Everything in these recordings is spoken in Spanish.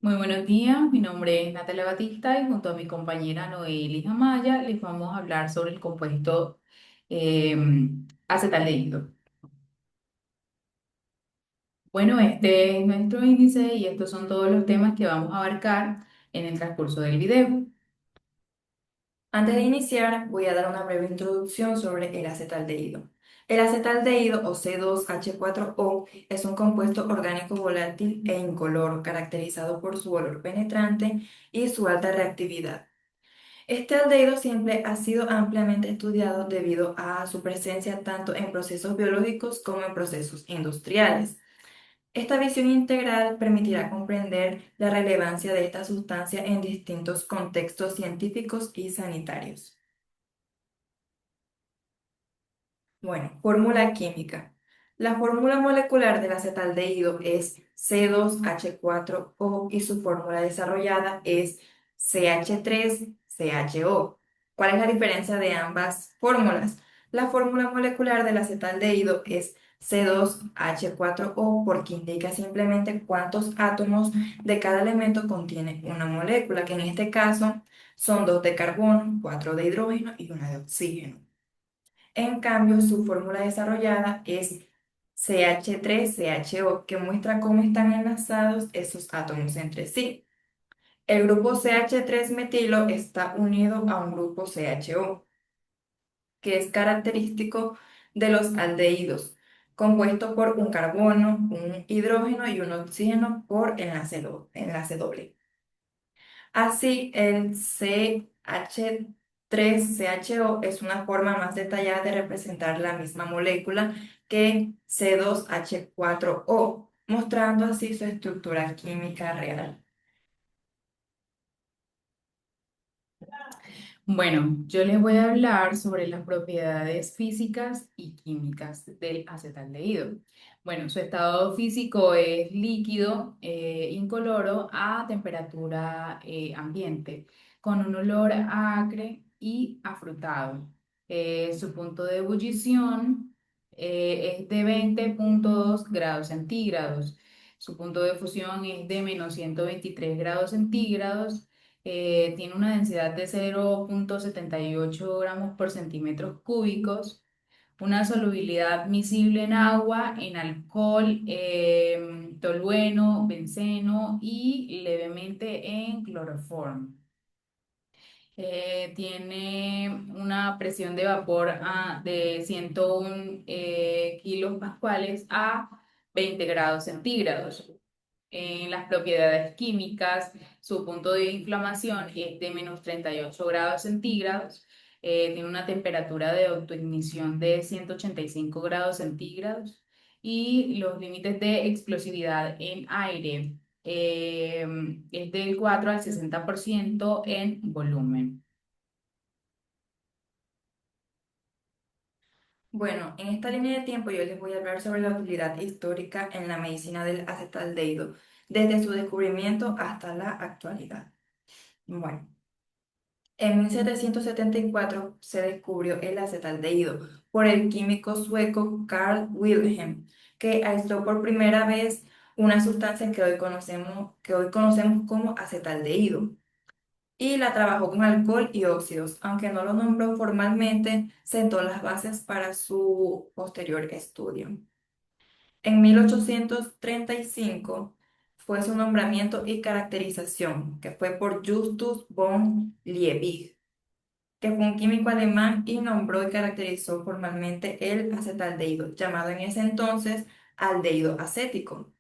Muy buenos días, mi nombre es Natalia Batista y junto a mi compañera Noeli Amaya les vamos a hablar sobre el compuesto eh, acetaldehído. Bueno, este es nuestro índice y estos son todos los temas que vamos a abarcar en el transcurso del video. Antes de iniciar, voy a dar una breve introducción sobre el acetaldehído. El acetaldehído o C2H4O es un compuesto orgánico volátil e incoloro caracterizado por su olor penetrante y su alta reactividad. Este aldehído simple ha sido ampliamente estudiado debido a su presencia tanto en procesos biológicos como en procesos industriales. Esta visión integral permitirá comprender la relevancia de esta sustancia en distintos contextos científicos y sanitarios. Bueno, fórmula química. La fórmula molecular del acetaldehído es C2H4O y su fórmula desarrollada es CH3CHO. ¿Cuál es la diferencia de ambas fórmulas? La fórmula molecular del acetaldehído es C2H4O porque indica simplemente cuántos átomos de cada elemento contiene una molécula, que en este caso son dos de carbono, cuatro de hidrógeno y una de oxígeno. En cambio, su fórmula desarrollada es CH3CHO, que muestra cómo están enlazados esos átomos entre sí. El grupo CH3 metilo está unido a un grupo CHO, que es característico de los aldehídos, compuesto por un carbono, un hidrógeno y un oxígeno por enlace doble. Así, el CH3CHO es una forma más detallada de representar la misma molécula que C2H4O, mostrando así su estructura química real. Bueno, yo les voy a hablar sobre las propiedades físicas y químicas del acetaldehído. Bueno, su estado físico es líquido, incoloro a temperatura ambiente, con un olor acre y afrutado. Su punto de ebullición es de 20,2 grados centígrados. Su punto de fusión es de -123 grados centígrados. Tiene una densidad de 0,78 gramos por centímetros cúbicos, una solubilidad miscible en agua, en alcohol, tolueno, benceno y levemente en cloroformo. Tiene una presión de vapor de 101 kilopascales a 20 grados centígrados. En las propiedades químicas, su punto de inflamación es de -38 grados centígrados. Tiene una temperatura de autoignición de 185 grados centígrados y los límites de explosividad en aire es del 4 al 60% en volumen. Bueno, en esta línea de tiempo yo les voy a hablar sobre la utilidad histórica en la medicina del acetaldehído, desde su descubrimiento hasta la actualidad. Bueno. En 1774 se descubrió el acetaldehído por el químico sueco Carl Wilhelm, que aisló por primera vez una sustancia que hoy conocemos como acetaldehído y la trabajó con alcohol y óxidos. Aunque no lo nombró formalmente, sentó las bases para su posterior estudio. En 1835 fue su nombramiento y caracterización, que fue por Justus von Liebig, que fue un químico alemán y nombró y caracterizó formalmente el acetaldehído, llamado en ese entonces aldehído acético.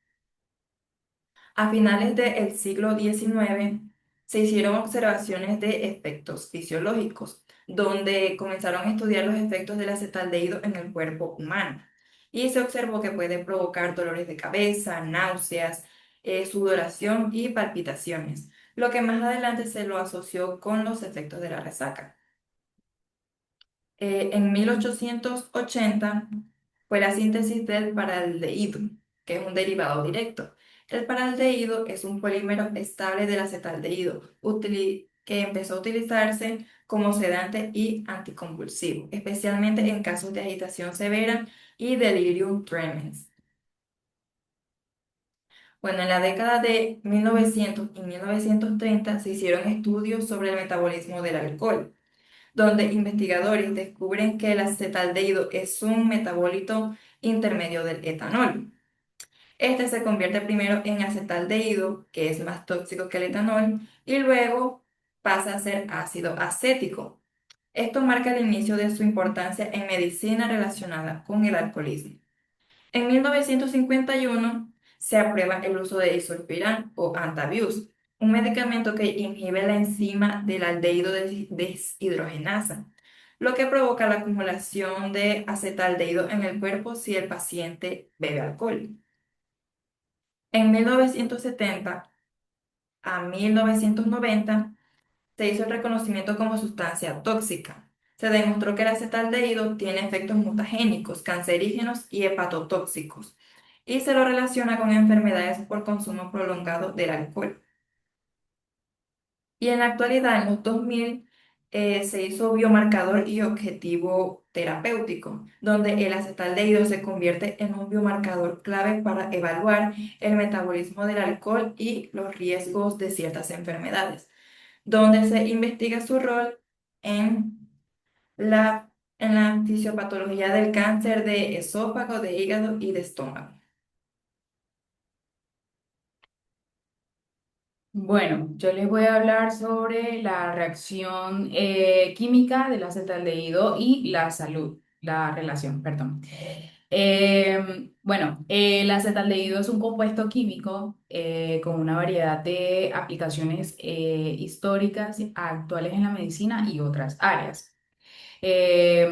A finales del siglo XIX se hicieron observaciones de efectos fisiológicos, donde comenzaron a estudiar los efectos del acetaldehído en el cuerpo humano. Y se observó que puede provocar dolores de cabeza, náuseas, sudoración y palpitaciones, lo que más adelante se lo asoció con los efectos de la resaca. En 1880 fue la síntesis del paraldehído, que es un derivado directo. El paraldehído es un polímero estable del acetaldehído, que empezó a utilizarse como sedante y anticonvulsivo, especialmente en casos de agitación severa y delirium tremens. Bueno, en la década de 1900 y 1930 se hicieron estudios sobre el metabolismo del alcohol, donde investigadores descubren que el acetaldehído es un metabolito intermedio del etanol. Este se convierte primero en acetaldehído, que es más tóxico que el etanol, y luego pasa a ser ácido acético. Esto marca el inicio de su importancia en medicina relacionada con el alcoholismo. En 1951 se aprueba el uso de disulfiram o Antavius, un medicamento que inhibe la enzima del aldehído deshidrogenasa, lo que provoca la acumulación de acetaldehído en el cuerpo si el paciente bebe alcohol. En 1970 a 1990 se hizo el reconocimiento como sustancia tóxica. Se demostró que el acetaldehído tiene efectos mutagénicos, cancerígenos y hepatotóxicos, y se lo relaciona con enfermedades por consumo prolongado del alcohol. Y en la actualidad, en los 2000, se hizo biomarcador y objetivo terapéutico, donde el acetaldehído se convierte en un biomarcador clave para evaluar el metabolismo del alcohol y los riesgos de ciertas enfermedades, donde se investiga su rol en la fisiopatología del cáncer de esófago, de hígado y de estómago. Bueno, yo les voy a hablar sobre la reacción química del acetaldehído y la salud, la relación, perdón. Bueno, el acetaldehído es un compuesto químico con una variedad de aplicaciones históricas, actuales en la medicina y otras áreas. Eh,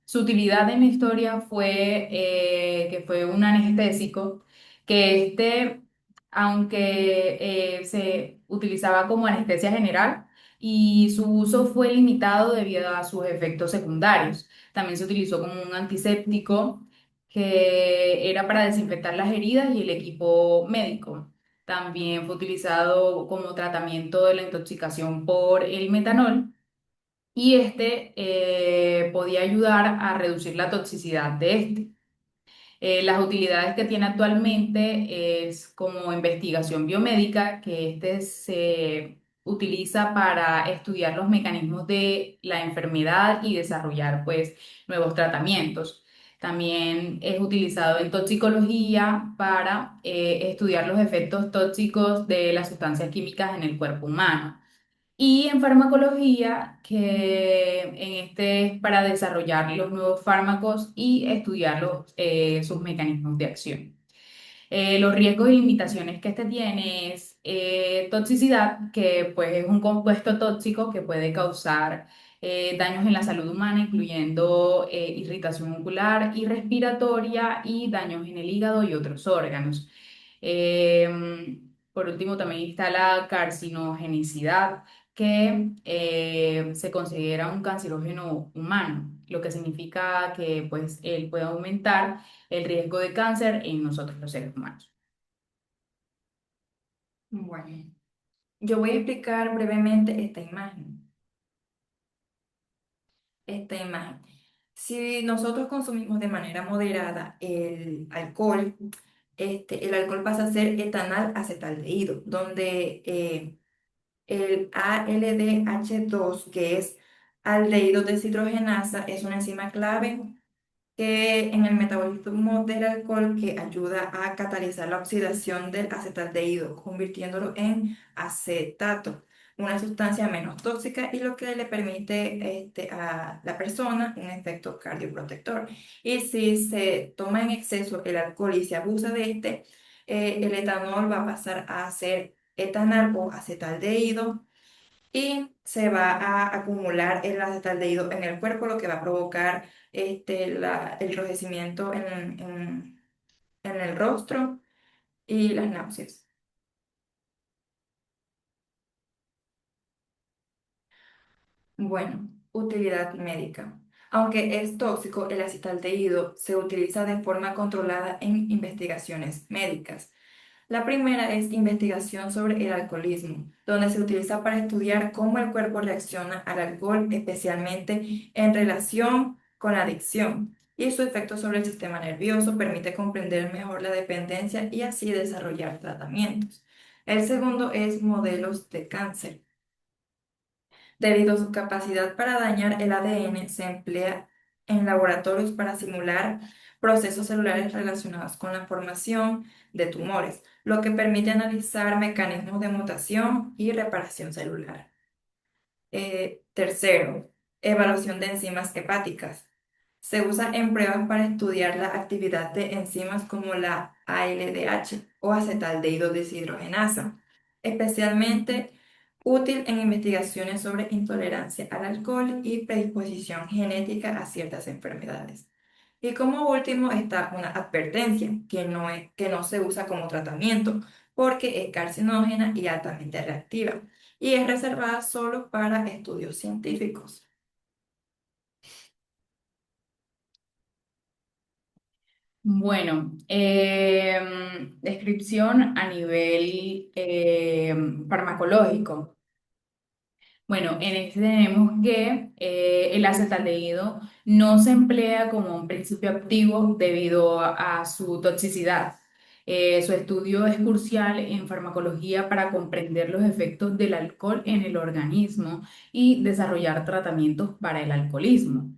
Su utilidad en la historia fue que fue un anestésico, que aunque se utilizaba como anestesia general, y su uso fue limitado debido a sus efectos secundarios. También se utilizó como un antiséptico que era para desinfectar las heridas y el equipo médico. También fue utilizado como tratamiento de la intoxicación por el metanol y podía ayudar a reducir la toxicidad de este. Las utilidades que tiene actualmente es como investigación biomédica, que se utiliza para estudiar los mecanismos de la enfermedad y desarrollar pues nuevos tratamientos. También es utilizado en toxicología para estudiar los efectos tóxicos de las sustancias químicas en el cuerpo humano. Y en farmacología, que es para desarrollar los nuevos fármacos y estudiar sus mecanismos de acción. Los riesgos y limitaciones que este tiene es toxicidad, que pues es un compuesto tóxico que puede causar daños en la salud humana, incluyendo irritación ocular y respiratoria y daños en el hígado y otros órganos. Por último, también está la carcinogenicidad, que se considera un cancerógeno humano, lo que significa que pues, él puede aumentar el riesgo de cáncer en nosotros los seres humanos. Bueno, yo voy a explicar brevemente esta imagen. Esta imagen. Si nosotros consumimos de manera moderada el alcohol pasa a ser etanal acetaldehído, donde el ALDH2, que es aldehído deshidrogenasa, es una enzima clave que en el metabolismo del alcohol que ayuda a catalizar la oxidación del acetaldehído, convirtiéndolo en acetato, una sustancia menos tóxica y lo que le permite a la persona un efecto cardioprotector. Y si se toma en exceso el alcohol y se abusa de el etanol va a pasar a ser etanal o acetaldehído y se va a acumular el acetaldehído en el cuerpo, lo que va a provocar el enrojecimiento en el rostro y las náuseas. Bueno, utilidad médica. Aunque es tóxico, el acetaldehído se utiliza de forma controlada en investigaciones médicas. La primera es investigación sobre el alcoholismo, donde se utiliza para estudiar cómo el cuerpo reacciona al alcohol, especialmente en relación con la adicción. y su efecto sobre el sistema nervioso permite comprender mejor la dependencia y así desarrollar tratamientos. El segundo es modelos de cáncer. Debido a su capacidad para dañar el ADN, se emplea en laboratorios para simular procesos celulares relacionados con la formación de tumores, lo que permite analizar mecanismos de mutación y reparación celular. Tercero, evaluación de enzimas hepáticas. Se usa en pruebas para estudiar la actividad de enzimas como la ALDH o acetaldehído deshidrogenasa, especialmente útil en investigaciones sobre intolerancia al alcohol y predisposición genética a ciertas enfermedades. Y como último está una advertencia que no se usa como tratamiento porque es carcinógena y altamente reactiva y es reservada solo para estudios científicos. Bueno, descripción a nivel farmacológico. Bueno, en este tenemos que el acetaldehído no se emplea como un principio activo debido a su toxicidad. Su estudio es crucial en farmacología para comprender los efectos del alcohol en el organismo y desarrollar tratamientos para el alcoholismo.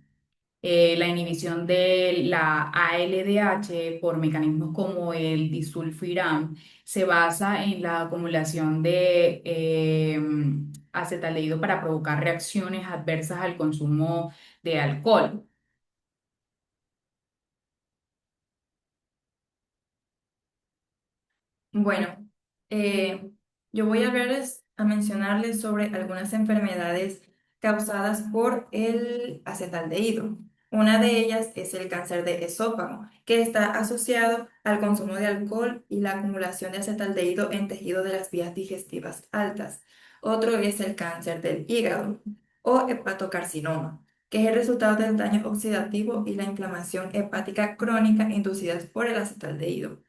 La inhibición de la ALDH por mecanismos como el disulfiram se basa en la acumulación de acetaldehído para provocar reacciones adversas al consumo de alcohol. Bueno, eh, yo voy a mencionarles sobre algunas enfermedades causadas por el acetaldehído. Una de ellas es el cáncer de esófago, que está asociado al consumo de alcohol y la acumulación de acetaldehído en tejido de las vías digestivas altas. Otro es el cáncer del hígado o hepatocarcinoma, que es el resultado del daño oxidativo y la inflamación hepática crónica inducidas por el acetaldehído.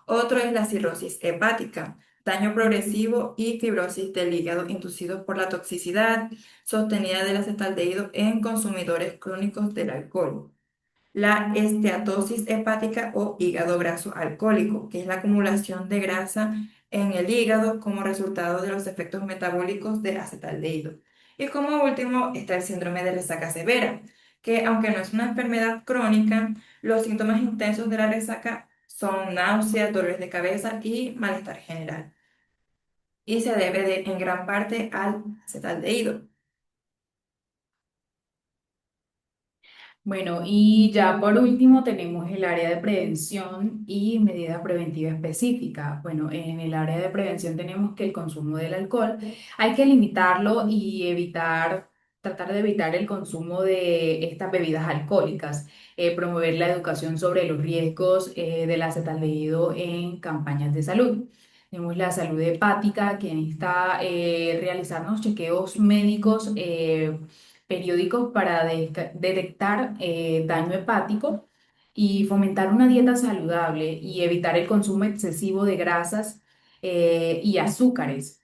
Otro es la cirrosis hepática, daño progresivo y fibrosis del hígado inducido por la toxicidad sostenida del acetaldehído en consumidores crónicos del alcohol. La esteatosis hepática o hígado graso alcohólico, que es la acumulación de grasa en el hígado como resultado de los efectos metabólicos del acetaldehído. Y como último está el síndrome de resaca severa, que aunque no es una enfermedad crónica, los síntomas intensos de la resaca son náuseas, dolores de cabeza y malestar general. Y se debe en gran parte al acetaldehído. Bueno, y ya por último tenemos el área de prevención y medidas preventivas específicas. Bueno, en el área de prevención tenemos que el consumo del alcohol hay que limitarlo y evitar, tratar de evitar el consumo de estas bebidas alcohólicas, promover la educación sobre los riesgos del acetaldehído en campañas de salud. Tenemos la salud hepática, que necesita realizarnos chequeos médicos periódicos para detectar daño hepático y fomentar una dieta saludable y evitar el consumo excesivo de grasas y azúcares.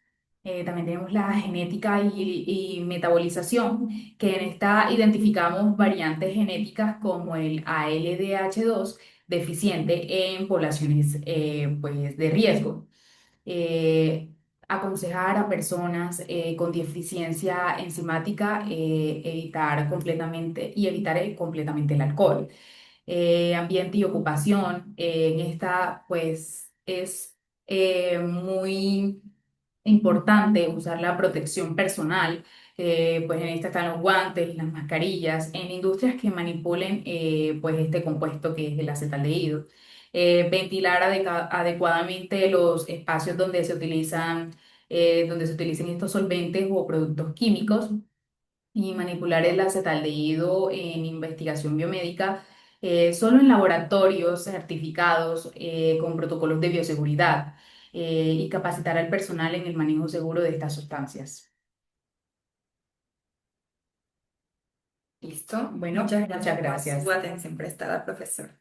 También tenemos la genética y metabolización, que en esta identificamos variantes genéticas como el ALDH2 deficiente en poblaciones pues, de riesgo. eh, Aconsejar a personas con deficiencia enzimática evitar completamente y evitar completamente el alcohol. Ambiente y ocupación, en esta pues es muy importante usar la protección personal. Pues en esta están los guantes, las mascarillas, en industrias que manipulen pues este compuesto que es el acetaldehído. Ventilar adecuadamente los espacios donde se utilicen estos solventes o productos químicos y manipular el acetaldehído en investigación biomédica solo en laboratorios certificados con protocolos de bioseguridad y capacitar al personal en el manejo seguro de estas sustancias. ¿Listo? Bueno, Muchas muchas gracias por su gracias. atención prestada, profesor.